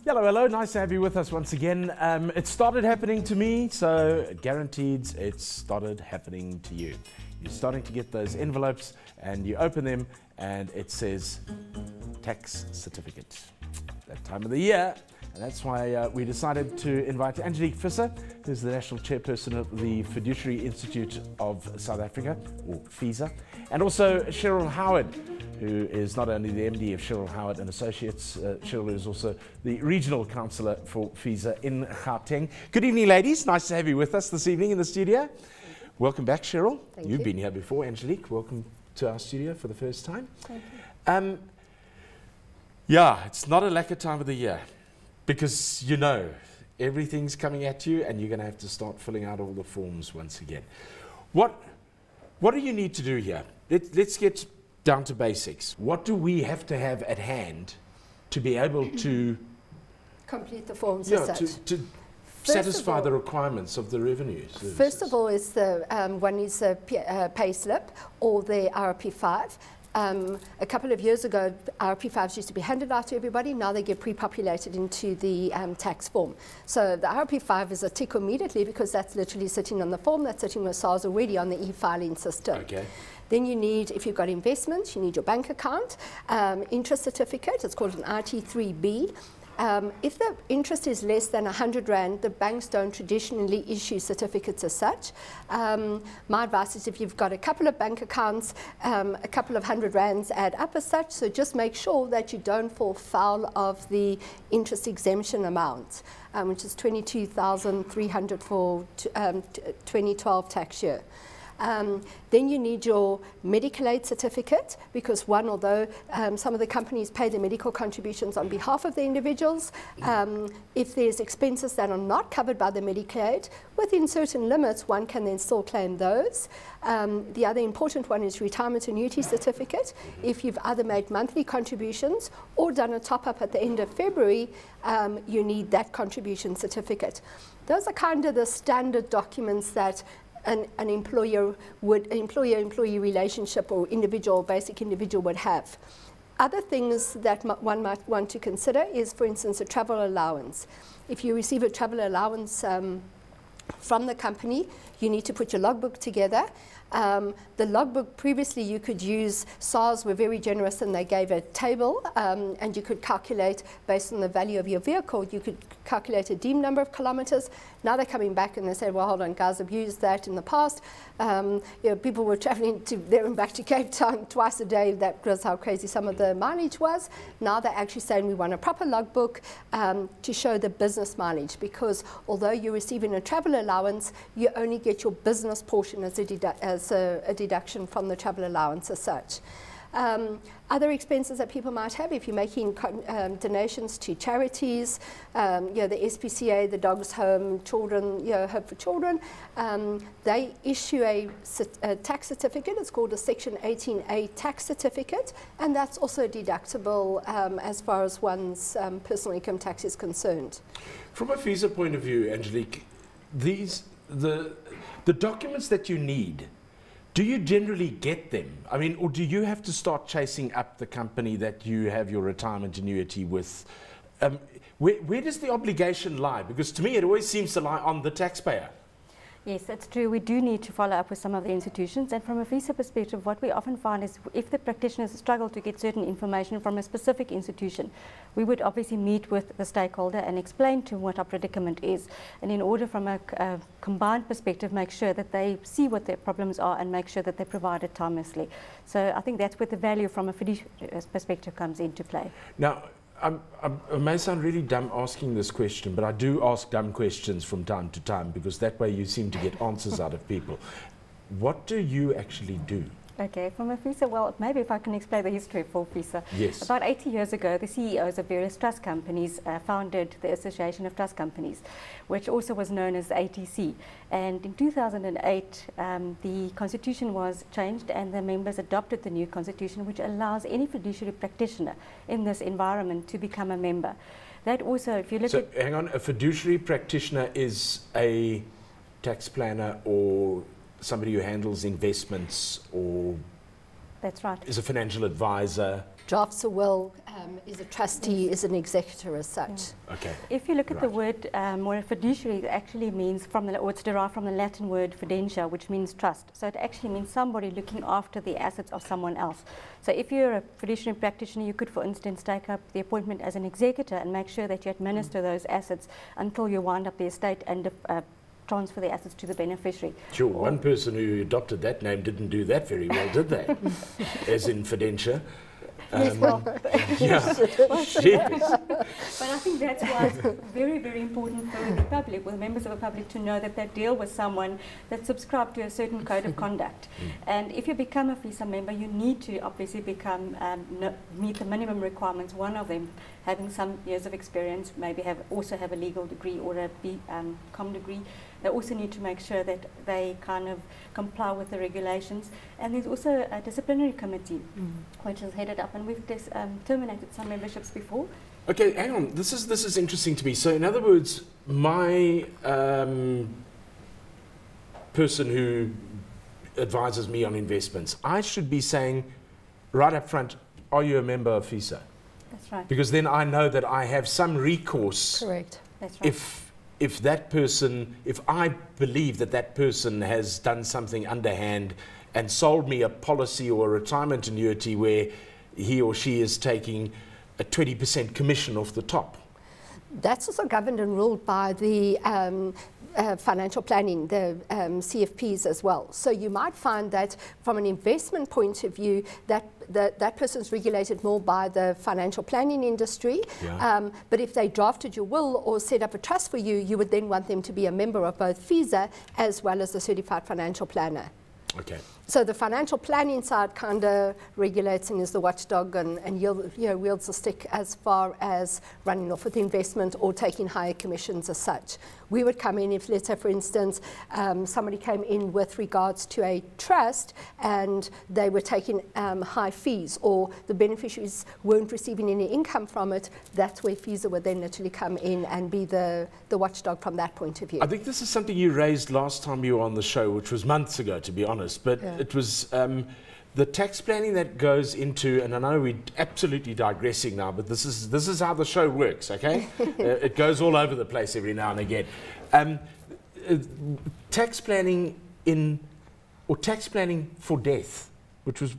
Hello, hello. Nice to have you with us once again. It started happening to me, so guaranteed it's started happening to you. You're starting to get those envelopes and you open them and it says tax certificate. That time of the year. And that's why we decided to invite Angelique Visser, who's the National Chairperson of the Fiduciary Institute of South Africa, or FISA, and also Cheryl Howard, who is not only the MD of Cheryl Howard and Associates. Cheryl is also the Regional Councillor for FISA in Gauteng. Good evening, ladies. Nice to have you with us this evening in the studio. Welcome back, Cheryl. You've been here before. Angelique, welcome to our studio for the first time. Thank you. Yeah, it's not a lacquer time of the year, because you know everything's coming at you and you're going to have to start filling out all the forms once again. What do you need to do here? Let's get down to basics. What do we have to have at hand to be able to complete the forms? To satisfy the requirements of the revenue services? First of all, is the one is the pay slip or the RP5. A couple of years ago, RP5s used to be handed out to everybody. Now they get pre-populated into the tax form. So the RP5 is a tick immediately because that's literally sitting on the form, that's sitting with SARS already on the e-filing system. Okay. Then you need, if you've got investments, you need your bank account, interest certificate, it's called an IT3B. If the interest is less than 100 Rand, the banks don't traditionally issue certificates as such. My advice is if you've got a couple of bank accounts, a couple of 100 Rands add up as such, so just make sure that you don't fall foul of the interest exemption amount, which is 22,300 for 2012 tax year. Then you need your medical aid certificate, because although some of the companies pay the medical contributions on behalf of the individuals, if there's expenses that are not covered by the medical aid, within certain limits, one can then still claim those. The other important one is retirement annuity certificate. If you've either made monthly contributions or done a top-up at the end of February, you need that contribution certificate. Those are kind of the standard documents that an employer-employee relationship or basic individual would have. Other things that one might want to consider is, for instance, a travel allowance. If you receive a travel allowance from the company, you need to put your logbook together. The logbook, previously you could use, SARS were very generous and they gave a table and you could calculate based on the value of your vehicle, you could calculate a deemed number of kilometers. Now they're coming back and they say, well, hold on guys, I've used that in the past. People were traveling there and back to Cape Town twice a day. That was how crazy some of the mileage was. Now they're actually saying we want a proper logbook to show the business mileage, because although you're receiving a travel allowance, you only get your business portion as a deduction from the travel allowance as such. Other expenses that people might have, if you're making donations to charities, the SPCA, the Dogs Home, Children, Hope for Children, they issue a tax certificate. It's called a Section 18A tax certificate, and that's also deductible as far as one's personal income tax is concerned. From a FISA point of view, Angelique, the documents that you need, do you generally get them? I mean, or do you have to start chasing up the company that you have your retirement annuity with? Where does the obligation lie? Because to me, it always seems to lie on the taxpayer. Yes, that's true. We do need to follow up with some of the institutions, and from a FISA perspective, what we often find is if the practitioners struggle to get certain information from a specific institution, we would obviously meet with the stakeholder and explain to them what our predicament is, and in order from a combined perspective, make sure that they see what their problems are and make sure that they provide it timelessly. So I think that's where the value from a fiduciary perspective comes into play. Now, I may sound really dumb asking this question, but I do ask dumb questions from time to time, because that way you seem to get answers out of people. What do you actually do? Okay, from a FISA, well, maybe if I can explain the history for FISA. Yes. About 80 years ago, the CEOs of various trust companies founded the Association of Trust Companies, which also was known as the ATC. And in 2008, the constitution was changed and the members adopted the new constitution, which allows any fiduciary practitioner in this environment to become a member. That also, if you look at... So, hang on, a fiduciary practitioner is a tax planner or somebody who handles investments or That's right. Is a financial advisor. Drafts a will, is a trustee, is an executor as such. Yeah. Okay. If you look at the word more fiduciary, it actually means or it's derived from the Latin word fidentia, which means trust. So it actually means somebody looking after the assets of someone else. So if you're a fiduciary practitioner, you could, for instance, take up the appointment as an executor and make sure that you administer those assets until you wind up the estate and transfer the assets to the beneficiary. Sure, one person who adopted that name didn't do that very well, did they? As in fidentia. Yes, well, yeah. But I think that's why it's very, very important for the public, or the members of the public, to know that they deal with someone that subscribes to a certain code of conduct. And if you become a FISA member, you need to obviously meet the minimum requirements. One of them, having some years of experience, maybe also have a legal degree or a BCom degree. They also need to make sure that they kind of comply with the regulations. And there's also a disciplinary committee, which is headed up, and we've terminated some memberships before. Okay, hang on. This is interesting to me. So, in other words, my person who advises me on investments, I should be saying right up front, are you a member of FISA? That's right. Because then I know that I have some recourse. Correct. That's right. If I believe that person has done something underhand and sold me a policy or a retirement annuity where he or she is taking a 20% commission off the top. That's also governed and ruled by the financial planning, the CFPs as well. So you might find that from an investment point of view, that person's regulated more by the financial planning industry. Yeah. But if they drafted your will or set up a trust for you, you would then want them to be a member of both FISA as well as the certified financial planner. Okay. So the financial planning side kind of regulates and is the watchdog and wields the stick as far as running off with investment or taking higher commissions as such. We would come in if, let's say, for instance, somebody came in with regards to a trust and they were taking high fees, or the beneficiaries weren't receiving any income from it. That's where FISA would then literally come in and be the watchdog from that point of view. I think this is something you raised last time you were on the show, which was months ago, to be honest. But yeah. It was the tax planning that goes into, and I know we're absolutely digressing now, but this is how the show works, okay? It goes all over the place every now and again. Tax planning tax planning for death, which was,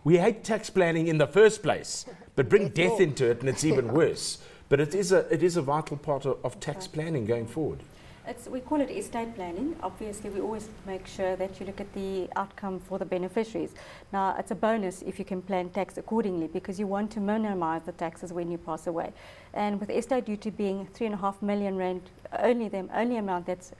we hate tax planning in the first place, but bring death into it and it's even worse. But it is a vital part of tax planning going forward. We call it estate planning. Obviously, we always make sure that you look at the outcome for the beneficiaries. Now, it's a bonus if you can plan tax accordingly, because you want to minimize the taxes when you pass away. And with estate duty being 3.5 million rand, only the only amount that's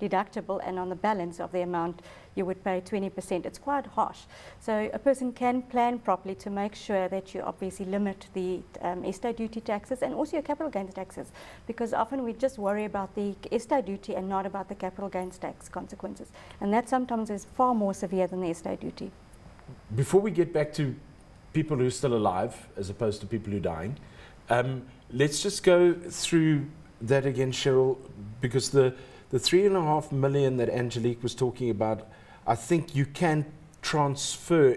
deductible, and on the balance of the amount you would pay 20%. It's quite harsh. So a person can plan properly to make sure that you obviously limit the estate duty taxes and also your capital gains taxes, because often we just worry about the estate duty and not about the capital gains tax consequences. And that sometimes is far more severe than the estate duty. Before we get back to people who are still alive as opposed to people who are dying, let's just go through that again, Cheryl, because the 3.5 million that Angelique was talking about, I think you can transfer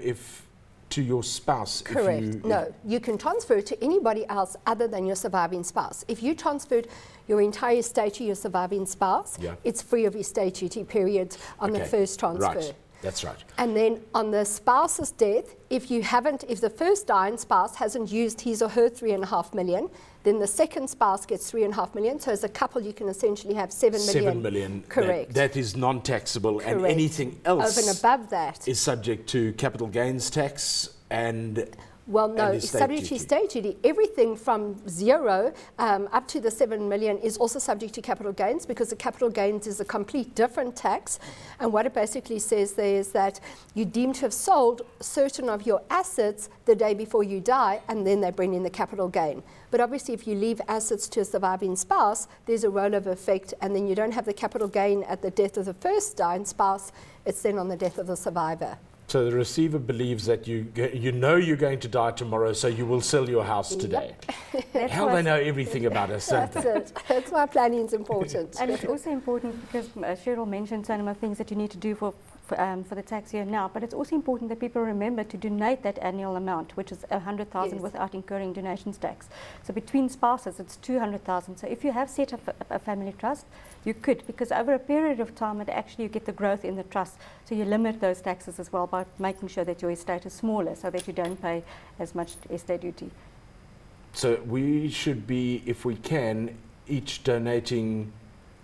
to your spouse. Correct. No, you can transfer to anybody else other than your surviving spouse. If you transferred your entire estate to your surviving spouse, yeah, it's free of estate duty period on the first transfer. Right. That's right. And then on the spouse's death, if the first dying spouse hasn't used his or her 3.5 million, then the second spouse gets 3.5 million. So as a couple, you can essentially have 7 million. 7 million. Correct. That is non-taxable, and anything else over and above that is subject to capital gains tax and. Well, no, it's subject to estate duty. Everything from 0 up to the 7 million is also subject to capital gains, because the capital gains is a complete different tax. And what it basically says there is that you deem to have sold certain of your assets the day before you die, and then they bring in the capital gain. But obviously, if you leave assets to a surviving spouse, there's a rollover effect, and then you don't have the capital gain at the death of the first dying spouse. It's then on the death of the survivor. So the receiver believes that you know you're going to die tomorrow, so you will sell your house today. Yep. How they know everything about us, don't they? That's it. That's why planning is important. And it's also important because Cheryl mentioned some of the things that you need to do for the tax year now, but it's also important that people remember to donate that annual amount, which is 100,000 Yes. without incurring donations tax. So between spouses, it's 200,000. So if you have set up a family trust, you could, because over a period of time, it actually you get the growth in the trust. So you limit those taxes as well by making sure that your estate is smaller, so that you don't pay as much estate duty. So we should be, if we can, each donating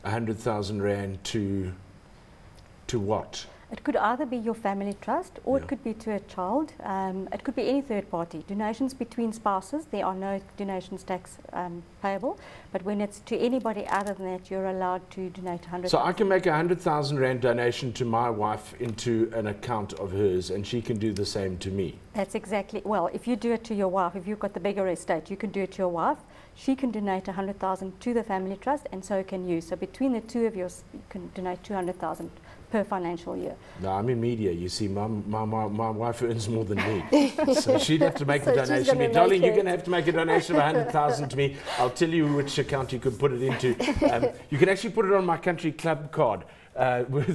100,000 rand to what? It could either be your family trust, or Yeah. it could be to a child. It could be any third party. Donations between spouses, there are no donations tax payable. But when it's to anybody other than that, you're allowed to donate 100,000. So I can make 100,000 rand donation to my wife into an account of hers, and she can do the same to me. That's exactly, well, if you do it to your wife, if you've got the bigger estate, you can do it to your wife. She can donate 100,000 to the family trust, and so can you. So between the two of you can donate 200,000 per financial year. No, I'm in media. You see, my wife earns more than me. So she'd have to make the So she's donation. gonna Darling, make you're it. going to have to make a donation of 100,000 to me. I'll tell you which account you can put it into. You can actually put it on my country club card.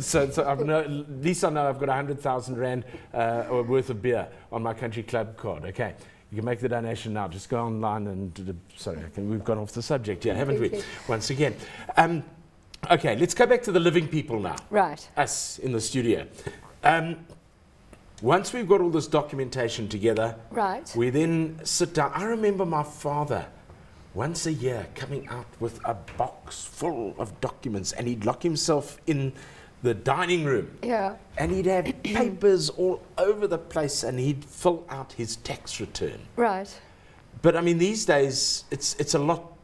So I've at least I know I've got 100,000 rand worth of beer on my country club card. Okay. You can make the donation now. Just go online and... sorry, we've gone off the subject here, haven't we? Once again. Okay, let's go back to the living people now. Right. Us in the studio. Once we've got all this documentation together, Right. we then sit down. I remember my father once a year coming out with a box full of documents, and he'd lock himself in the dining room. Yeah. And he'd have papers all over the place, and he'd fill out his tax return. Right. But I mean, these days, it's a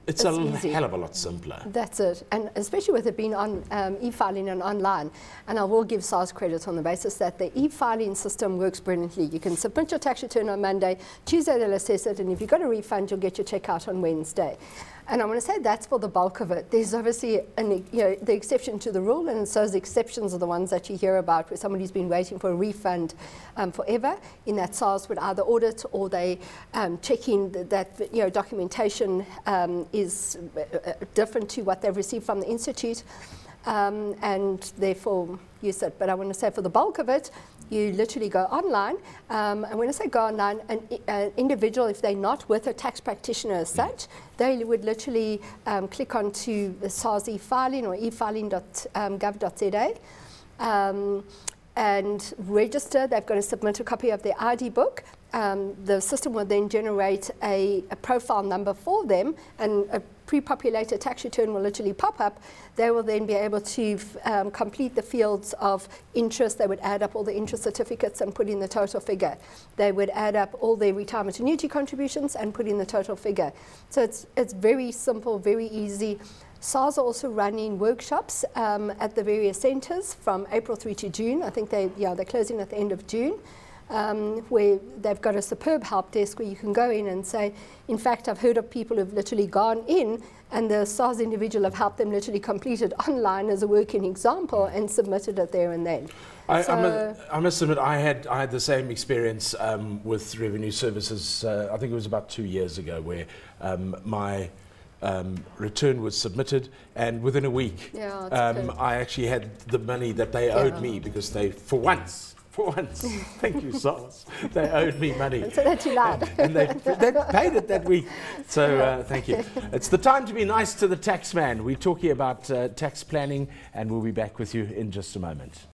It's easy. hell of a lot simpler. That's it, and especially with it being on e-filing and online. And I will give SARS credit on the basis that the e-filing system works brilliantly. You can submit your tax return on Monday, Tuesday they'll assess it, and if you've got a refund, you'll get your check out on Wednesday. And I want to say that's for the bulk of it. There's obviously the exception to the rule, and so the exceptions are the ones that you hear about, where somebody's been waiting for a refund forever. In that, SARS would either audit or they check in that documentation is different to what they've received from the institute, and therefore use it. But I want to say for the bulk of it, you literally go online. And when I say go online, an individual, if they're not with a tax practitioner as such, they would literally click onto the SARS e-filing or efiling.gov.za and register. They've got to submit a copy of their ID book. The system will then generate a profile number for them, and a pre-populated tax return will literally pop up. They will then be able to complete the fields of interest. They would add up all the interest certificates and put in the total figure. They would add up all their retirement annuity contributions and put in the total figure. So it's very simple, very easy. SARS are also running workshops at the various centres from April through to June. I think they're closing at the end of June. Where they've got a superb help desk where you can go in and say, in fact, I've heard of people who've literally gone in and the SARS individual have helped them literally complete it online as a working example and submitted it there and then. I must admit, I had the same experience with Revenue Services. I think it was about 2 years ago, where my return was submitted, and within a week, I actually had the money that they owed me, because they, for once, thank you, SARS, they owed me money. So that you lied. And they paid it that week. So thank you. It's the time to be nice to the tax man. We're talking about tax planning, and we'll be back with you in just a moment.